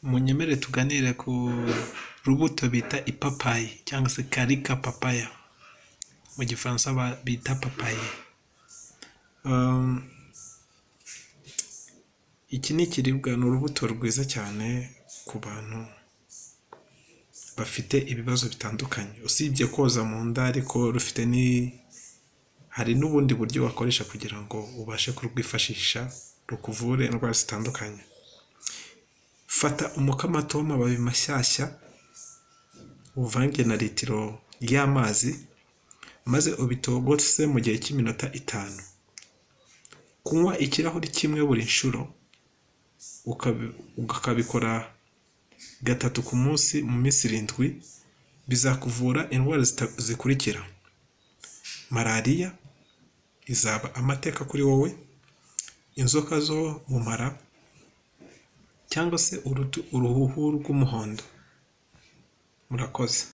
Munyemere tuganire ku rubuto bita ipapayi cyangwa se karika papaya, mu gifaransa bita papayi. Iki ni ikiribwa, ni urubuto rwiza cyane ku bantu bafite ibibazo bitandukanye, usibye koza mu nda, ariko rufite hari n'ubundi buryo wakoresha kugira ngo ubashe kurwifashisha rukuvure indwara zitandukanye. Fata umukamato w'amababi mashyashya uvange na litiro y'amazi, maze ubitogose mu gihe cy'iminota 5. Kunywa ikirahuri kimwe buri nshuro, ukabikora 3 ku munsi mu minsi 7, bizakuvura indwara zikurikira: Malaria izaba amateka kuri wowe, inzoka zo mumara cyangwa se uruhu rw'umuhondo. Murakoze.